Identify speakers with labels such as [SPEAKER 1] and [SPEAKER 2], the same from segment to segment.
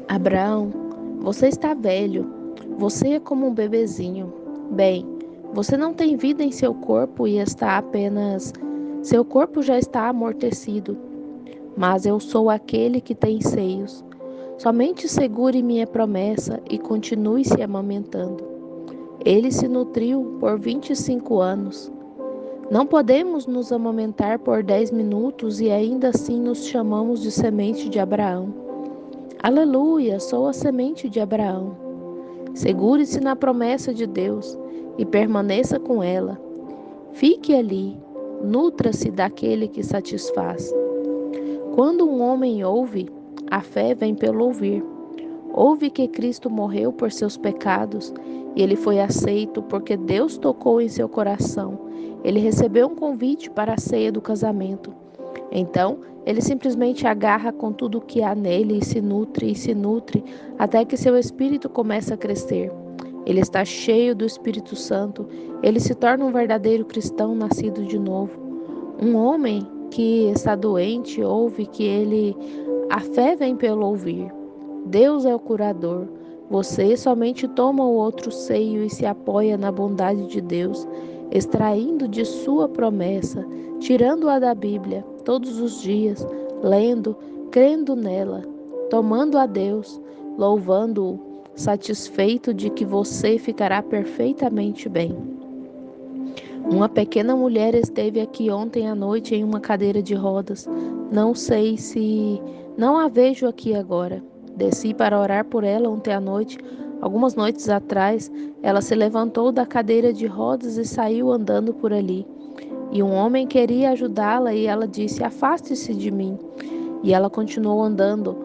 [SPEAKER 1] Abraão, você está velho, você é como um bebezinho. Bem, você não tem vida em seu corpo e está apenas. Seu corpo já está amortecido, mas eu sou aquele que tem seios. Somente segure minha promessa e continue se amamentando. Ele se nutriu por 25 anos. Não podemos nos amamentar por 10 minutos e ainda assim nos chamamos de semente de Abraão. Aleluia, sou a semente de Abraão. Segure-se na promessa de Deus e permaneça com ela. Fique ali, nutra-se daquele que satisfaz. Quando um homem ouve, a fé vem pelo ouvir. Ouve que Cristo morreu por seus pecados e ele foi aceito porque Deus tocou em seu coração. Ele recebeu um convite para a ceia do casamento. Então, ele simplesmente agarra com tudo o que há nele e se nutre, até que seu espírito começa a crescer. Ele está cheio do Espírito Santo, ele se torna um verdadeiro cristão nascido de novo. Um homem que está doente ouve que a fé vem pelo ouvir. Deus é o curador. Você somente toma o outro seio e se apoia na bondade de Deus, extraindo de sua promessa, tirando-a da Bíblia todos os dias, lendo, crendo nela, tomando a Deus, louvando-o, satisfeito de que você ficará perfeitamente bem. Uma pequena mulher esteve aqui ontem à noite em uma cadeira de rodas. Não sei se não a vejo aqui agora. Desci para orar por ela ontem à noite. Algumas noites atrás, ela se levantou da cadeira de rodas e saiu andando por ali. E um homem queria ajudá-la e ela disse: "Afaste-se de mim." E ela continuou andando.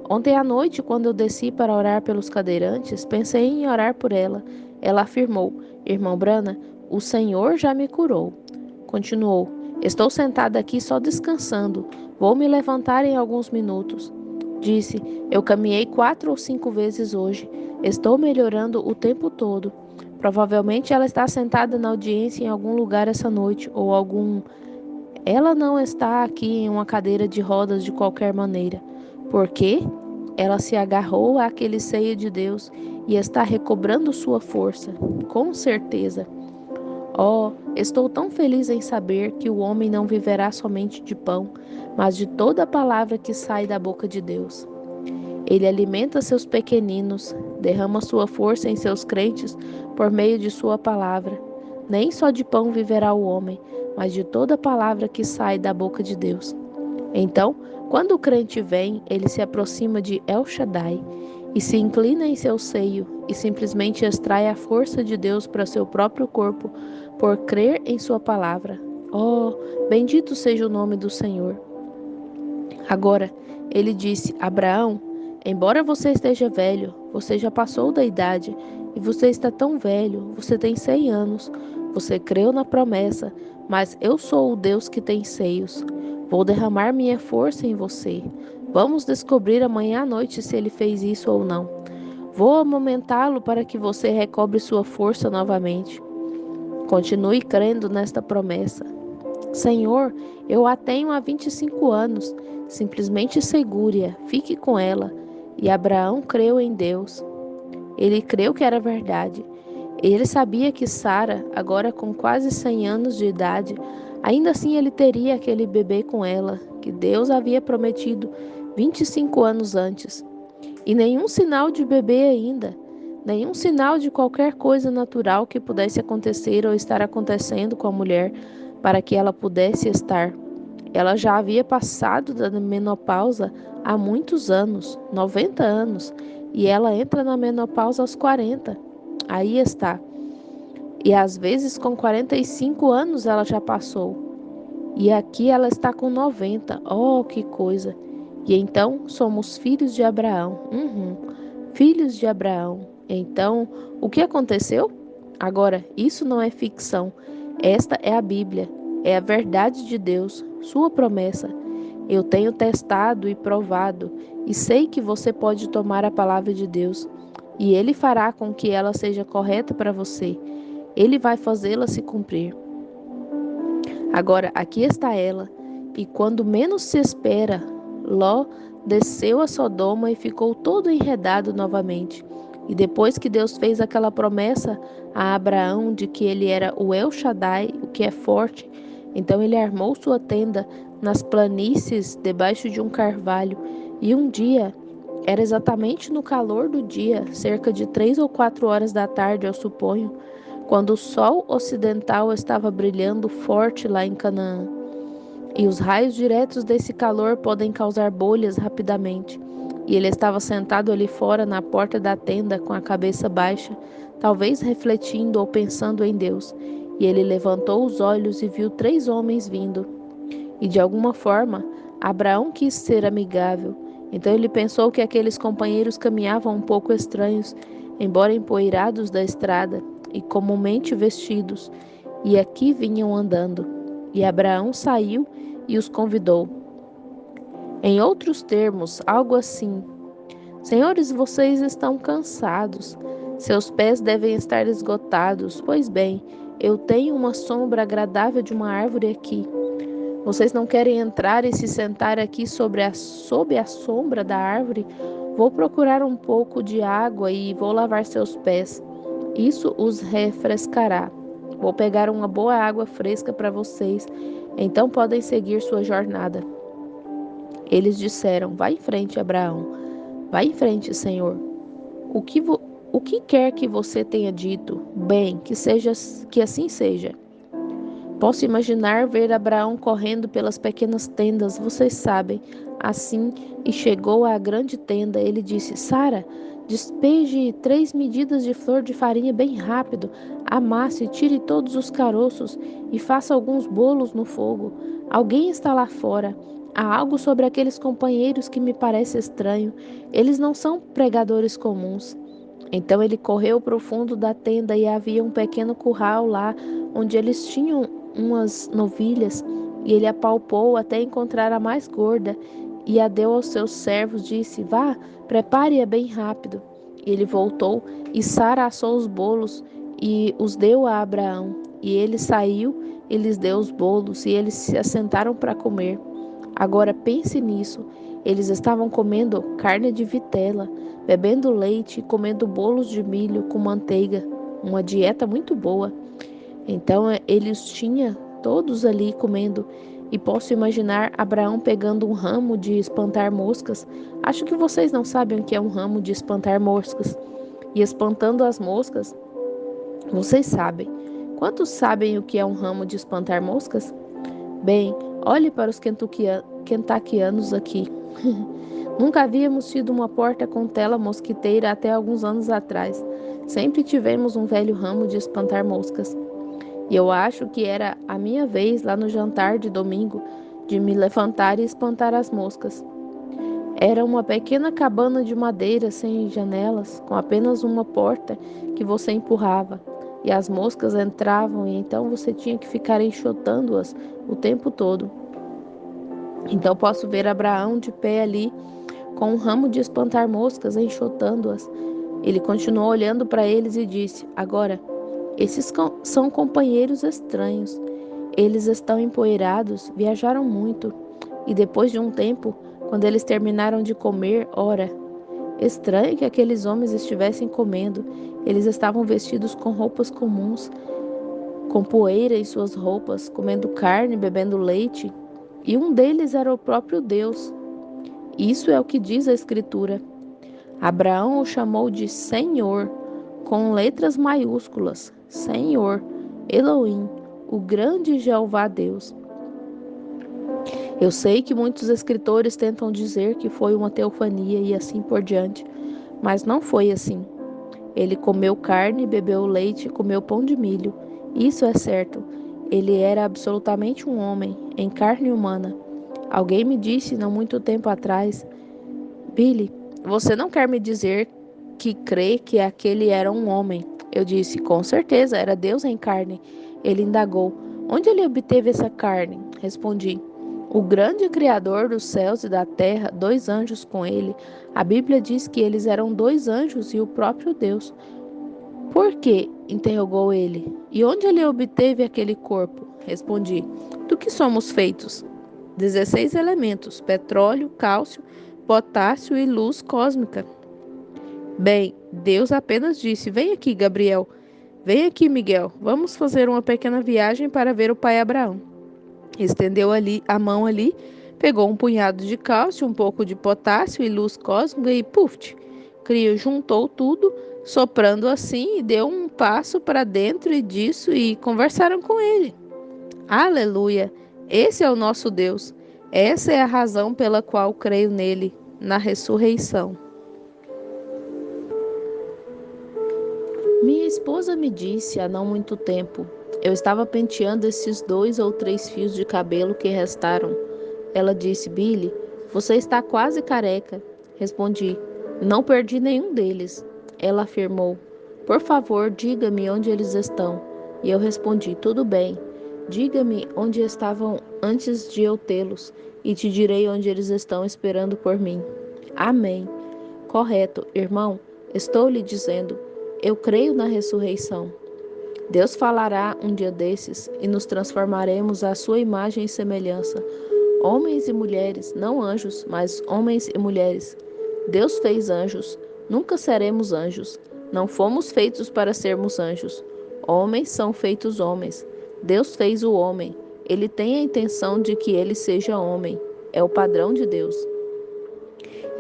[SPEAKER 1] Ontem à noite, quando eu desci para orar pelos cadeirantes, pensei em orar por ela. Ela afirmou: "Irmão Brana, o Senhor já me curou." Continuou: "Estou sentada aqui só descansando. Vou me levantar em alguns minutos." Disse: "Eu caminhei 4 ou 5 vezes hoje. Estou melhorando o tempo todo." Provavelmente ela está sentada na audiência em algum lugar essa noite, ou ela não está aqui em uma cadeira de rodas de qualquer maneira, porque ela se agarrou àquele seio de Deus e está recobrando sua força, com certeza. Oh, estou tão feliz em saber que o homem não viverá somente de pão, mas de toda a palavra que sai da boca de Deus. Ele alimenta seus pequeninos, derrama sua força em seus crentes por meio de sua palavra. Nem só de pão viverá o homem, mas de toda palavra que sai da boca de Deus. Então, quando o crente vem, ele se aproxima de El Shaddai e se inclina em seu seio e simplesmente extrai a força de Deus para seu próprio corpo por crer em sua palavra. Oh, bendito seja o nome do Senhor. Agora, ele disse: "Abraão, embora você esteja velho, você já passou da idade, e você está tão velho, você tem 100 anos, você creu na promessa, mas eu sou o Deus que tem seios. Vou derramar minha força em você. Vamos descobrir amanhã à noite se ele fez isso ou não. Vou amamentá-lo para que você recobre sua força novamente. Continue crendo nesta promessa. Senhor, eu a tenho há 25 anos. Simplesmente segure-a, fique com ela." E Abraão creu em Deus. Ele creu que era verdade. Ele sabia que Sara, agora com quase 100 anos de idade, ainda assim ele teria aquele bebê com ela, que Deus havia prometido 25 anos antes. E nenhum sinal de bebê ainda, nenhum sinal de qualquer coisa natural que pudesse acontecer ou estar acontecendo com a mulher para que ela pudesse estar. Ela já havia passado da menopausa há muitos anos, 90 anos, e ela entra na menopausa aos 40. Aí está. E às vezes com 45 anos ela já passou. E aqui ela está com 90. Oh, que coisa! E então somos filhos de Abraão. Filhos de Abraão. Então, o que aconteceu? Agora, isso não é ficção. Esta é a Bíblia. É a verdade de Deus, sua promessa. Eu tenho testado e provado, e sei que você pode tomar a palavra de Deus, e Ele fará com que ela seja correta para você. Ele vai fazê-la se cumprir. Agora, aqui está ela, e quando menos se espera, Ló desceu a Sodoma e ficou todo enredado novamente. E depois que Deus fez aquela promessa a Abraão de que ele era o El Shaddai, o que é forte, então ele armou sua tenda nas planícies debaixo de um carvalho. E um dia, era exatamente no calor do dia, cerca de 3 ou 4 horas da tarde, eu suponho, quando o sol ocidental estava brilhando forte lá em Canaã. E os raios diretos desse calor podem causar bolhas rapidamente. E ele estava sentado ali fora na porta da tenda com a cabeça baixa, talvez refletindo ou pensando em Deus. E ele levantou os olhos e viu 3 homens vindo. E de alguma forma, Abraão quis ser amigável. Então ele pensou que aqueles companheiros caminhavam um pouco estranhos, embora empoeirados da estrada e comumente vestidos, e aqui vinham andando. E Abraão saiu e os convidou. Em outros termos, algo assim: Senhores, vocês estão cansados. Seus pés devem estar esgotados. Pois bem, eu tenho uma sombra agradável de uma árvore aqui. Vocês não querem entrar e se sentar aqui sob a sombra da árvore? Vou procurar um pouco de água e vou lavar seus pés. Isso os refrescará. Vou pegar uma boa água fresca para vocês. Então podem seguir sua jornada. Eles disseram: Vá em frente, Abraão. Vá em frente, Senhor. O que, o que quer que você tenha dito, bem, que assim seja. Posso imaginar ver Abraão correndo pelas pequenas tendas, vocês sabem. Assim, e chegou à grande tenda, ele disse: Sara, despeje 3 medidas de flor de farinha bem rápido, amasse, tire todos os caroços e faça alguns bolos no fogo. Alguém está lá fora. Há algo sobre aqueles companheiros que me parece estranho. Eles não são pregadores comuns. Então ele correu para o fundo da tenda e havia um pequeno curral lá onde eles tinham umas novilhas, e ele apalpou até encontrar a mais gorda e a deu aos seus servos, disse: Vá, prepare-a bem rápido. E ele voltou e Sara assou os bolos e os deu a Abraão. E ele saiu e lhes deu os bolos, e eles se assentaram para comer. Agora pense nisso. Eles estavam comendo carne de vitela, bebendo leite e comendo bolos de milho com manteiga, uma dieta muito boa. Então ele os tinha todos ali comendo, e posso imaginar Abraão pegando um ramo de espantar moscas. Acho que vocês não sabem o que é um ramo de espantar moscas. E espantando as moscas, vocês sabem. Quantos sabem o que é um ramo de espantar moscas? Bem, olhe para os kentuckianos aqui. Nunca havíamos tido uma porta com tela mosquiteira até alguns anos atrás. Sempre tivemos um velho ramo de espantar moscas. E eu acho que era a minha vez lá no jantar de domingo de me levantar e espantar as moscas. Era uma pequena cabana de madeira sem janelas, com apenas uma porta que você empurrava. E as moscas entravam e então você tinha que ficar enxotando-as o tempo todo. Então posso ver Abraão de pé ali, com um ramo de espantar moscas, enxotando-as. Ele continuou olhando para eles e disse: Agora, esses são companheiros estranhos. Eles estão empoeirados, viajaram muito. E depois de um tempo, quando eles terminaram de comer, ora, estranho que aqueles homens estivessem comendo. Eles estavam vestidos com roupas comuns, com poeira em suas roupas, comendo carne, bebendo leite. E um deles era o próprio Deus. Isso é o que diz a Escritura. Abraão o chamou de Senhor, com letras maiúsculas. Senhor, Elohim, o grande Jeová Deus. Eu sei que muitos escritores tentam dizer que foi uma teofania e assim por diante, mas não foi assim. Ele comeu carne, bebeu leite e comeu pão de milho. Isso é certo. Ele era absolutamente um homem, em carne humana. Alguém me disse não muito tempo atrás: Billy, você não quer me dizer que crê que aquele era um homem? Eu disse: com certeza, era Deus em carne. Ele indagou: onde ele obteve essa carne? Respondi: o grande Criador dos céus e da terra, 2 anjos com ele. A Bíblia diz que eles eram 2 anjos e o próprio Deus. Por quê? Interrogou ele. E onde ele obteve aquele corpo? Respondi: do que somos feitos? 16 elementos: petróleo, cálcio, potássio e luz cósmica. Bem, Deus apenas disse: Vem aqui, Gabriel. Vem aqui, Miguel. Vamos fazer uma pequena viagem para ver o pai Abraão. Estendeu ali a mão ali, pegou um punhado de cálcio, um pouco de potássio e luz cósmica e puf! Crio juntou tudo, soprando assim e deu um passo para dentro disso e conversaram com ele. Aleluia! Esse é o nosso Deus. Essa é a razão pela qual creio nele, na ressurreição. Minha esposa me disse há não muito tempo. Eu estava penteando esses 2 ou 3 fios de cabelo que restaram. Ela disse: Billy, você está quase careca. Respondi: não perdi nenhum deles. Ela afirmou: por favor, diga-me onde eles estão. E eu respondi: tudo bem. Diga-me onde estavam antes de eu tê-los, e te direi onde eles estão esperando por mim. Amém. Correto, irmão. Estou lhe dizendo. Eu creio na ressurreição. Deus falará um dia desses e nos transformaremos à sua imagem e semelhança. Homens e mulheres, não anjos, mas homens e mulheres. Deus fez anjos. Nunca seremos anjos. Não fomos feitos para sermos anjos. Homens são feitos homens. Deus fez o homem. Ele tem a intenção de que ele seja homem. É o padrão de Deus.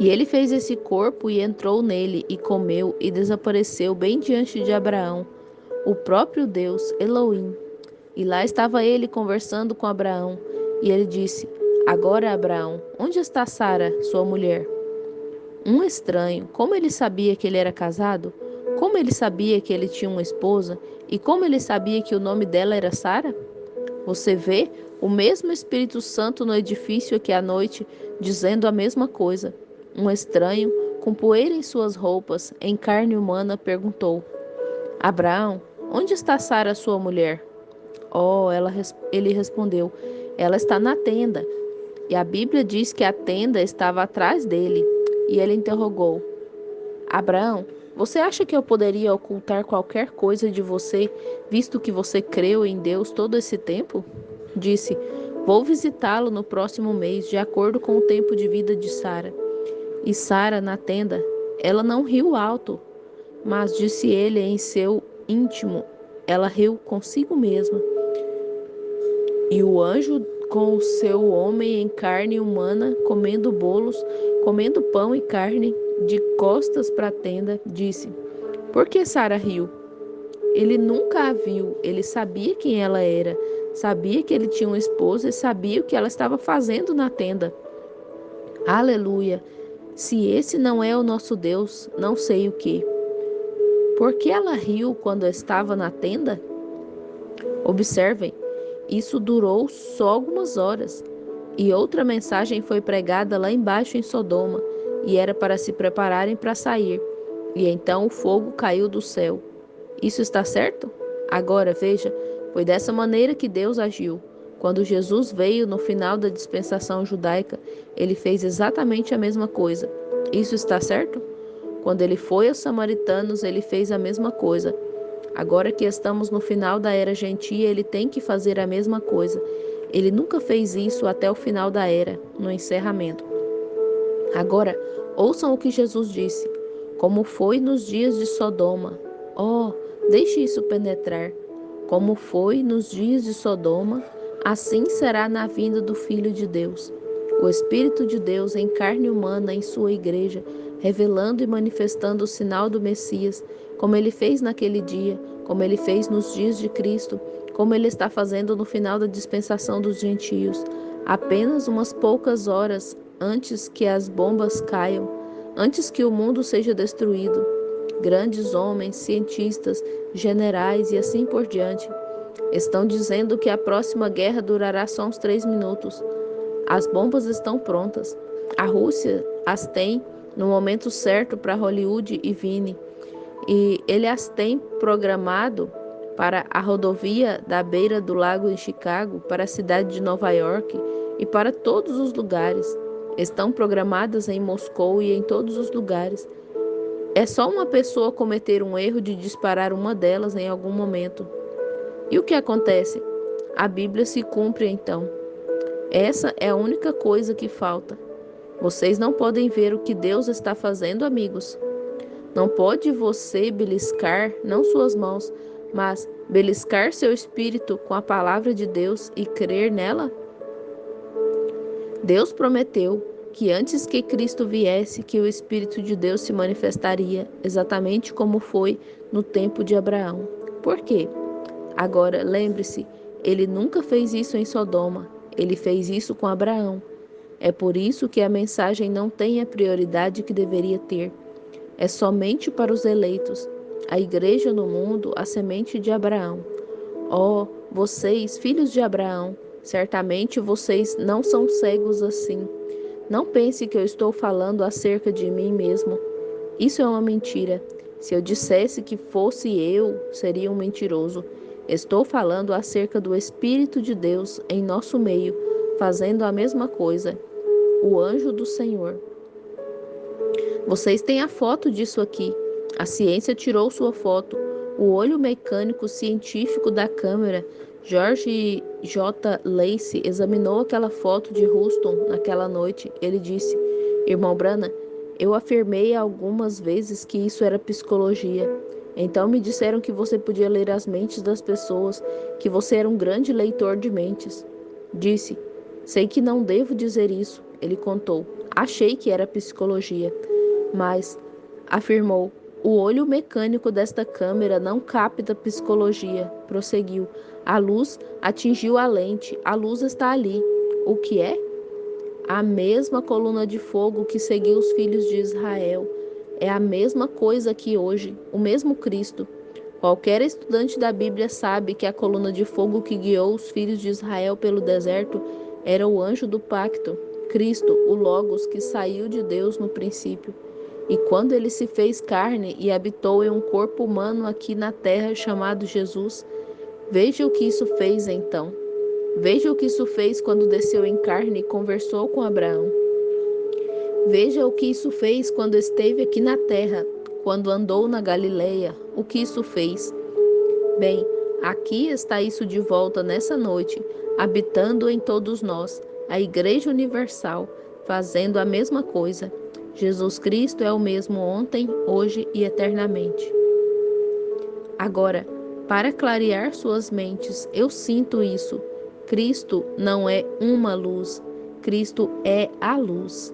[SPEAKER 1] E ele fez esse corpo e entrou nele e comeu e desapareceu bem diante de Abraão, o próprio Deus, Elohim. E lá estava ele conversando com Abraão. E ele disse: agora, Abraão, onde está Sara, sua mulher? Um estranho. Como ele sabia que ele era casado? Como ele sabia que ele tinha uma esposa? E como ele sabia que o nome dela era Sara? Você vê o mesmo Espírito Santo no edifício aqui à noite, dizendo a mesma coisa. Um estranho, com poeira em suas roupas, em carne humana, perguntou: Abraão, onde está Sara, sua mulher? Oh, ele respondeu: ela está na tenda. E a Bíblia diz que a tenda estava atrás dele. E ele interrogou: Abraão, você acha que eu poderia ocultar qualquer coisa de você, visto que você creu em Deus todo esse tempo? Disse: vou visitá-lo no próximo mês, de acordo com o tempo de vida de Sara. E Sara, na tenda, ela não riu alto, mas disse ele em seu íntimo, ela riu consigo mesma. E o anjo com o seu homem em carne humana, comendo bolos, comendo pão e carne, de costas para a tenda, disse: por que Sara riu? Ele nunca a viu, ele sabia quem ela era, sabia que ele tinha uma esposa e sabia o que ela estava fazendo na tenda. Aleluia! Se esse não é o nosso Deus, não sei o que. Por que ela riu quando estava na tenda? Observem, isso durou só algumas horas. E outra mensagem foi pregada lá embaixo em Sodoma, e era para se prepararem para sair. E então o fogo caiu do céu. Isso está certo? Agora veja, foi dessa maneira que Deus agiu. Quando Jesus veio no final da dispensação judaica, ele fez exatamente a mesma coisa. Isso está certo? Quando ele foi aos samaritanos, ele fez a mesma coisa. Agora que estamos no final da era gentia, ele tem que fazer a mesma coisa. Ele nunca fez isso até o final da era, no encerramento. Agora, ouçam o que Jesus disse. Como foi nos dias de Sodoma. Oh, deixe isso penetrar. Como foi nos dias de Sodoma, assim será na vinda do Filho de Deus. O Espírito de Deus em carne humana em sua igreja, revelando e manifestando o sinal do Messias, como ele fez naquele dia, como ele fez nos dias de Cristo, como ele está fazendo no final da dispensação dos gentios, apenas umas poucas horas antes que as bombas caiam, antes que o mundo seja destruído. Grandes homens, cientistas, generais e assim por diante estão dizendo que a próxima guerra durará só uns 3 minutos. As bombas estão prontas. A Rússia as tem no momento certo para Hollywood e Vine. E ele as tem programado para a rodovia da beira do lago em Chicago, para a cidade de Nova York e para todos os lugares. Estão programadas em Moscou e em todos os lugares. É só uma pessoa cometer um erro de disparar uma delas em algum momento. E o que acontece? A Bíblia se cumpre então. Essa é a única coisa que falta. Vocês não podem ver o que Deus está fazendo, amigos? Não pode você beliscar, não suas mãos, mas beliscar seu espírito com a palavra de Deus e crer nela? Deus prometeu que antes que Cristo viesse, que o Espírito de Deus se manifestaria, exatamente como foi no tempo de Abraão. Por quê? Agora, lembre-se, ele nunca fez isso em Sodoma, ele fez isso com Abraão. É por isso que a mensagem não tem a prioridade que deveria ter. É somente para os eleitos, a igreja no mundo, a semente de Abraão. Oh, vocês, filhos de Abraão, certamente vocês não são cegos assim. Não pense que eu estou falando acerca de mim mesmo. Isso é uma mentira. Se eu dissesse que fosse eu, seria um mentiroso. Estou falando acerca do Espírito de Deus em nosso meio, fazendo a mesma coisa. O anjo do Senhor. Vocês têm a foto disso aqui. A ciência tirou sua foto. O olho mecânico científico da câmera, George J. Lacey, examinou aquela foto de Houston naquela noite. Ele disse: Irmão Branham, eu afirmei algumas vezes que isso era psicologia. Então me disseram que você podia ler as mentes das pessoas, que você era um grande leitor de mentes. Disse: Sei que não devo dizer isso. Ele contou: Achei que era psicologia. Mas, afirmou, o olho mecânico desta câmera não capta psicologia. Prosseguiu. A luz atingiu a lente. A luz está ali. O que é? A mesma coluna de fogo que seguiu os filhos de Israel. É a mesma coisa que hoje, o mesmo Cristo. Qualquer estudante da Bíblia sabe que a coluna de fogo que guiou os filhos de Israel pelo deserto era o anjo do pacto, Cristo, o Logos que saiu de Deus no princípio. E quando ele se fez carne e habitou em um corpo humano aqui na terra chamado Jesus, veja o que isso fez então. Veja o que isso fez quando desceu em carne e conversou com Abraão. Veja o que isso fez quando esteve aqui na terra, quando andou na Galileia, o que isso fez. Bem, aqui está isso de volta nessa noite, habitando em todos nós, a Igreja Universal, fazendo a mesma coisa. Jesus Cristo é o mesmo ontem, hoje e eternamente. Agora, para clarear suas mentes, eu sinto isso. Cristo não é uma luz, Cristo é a luz.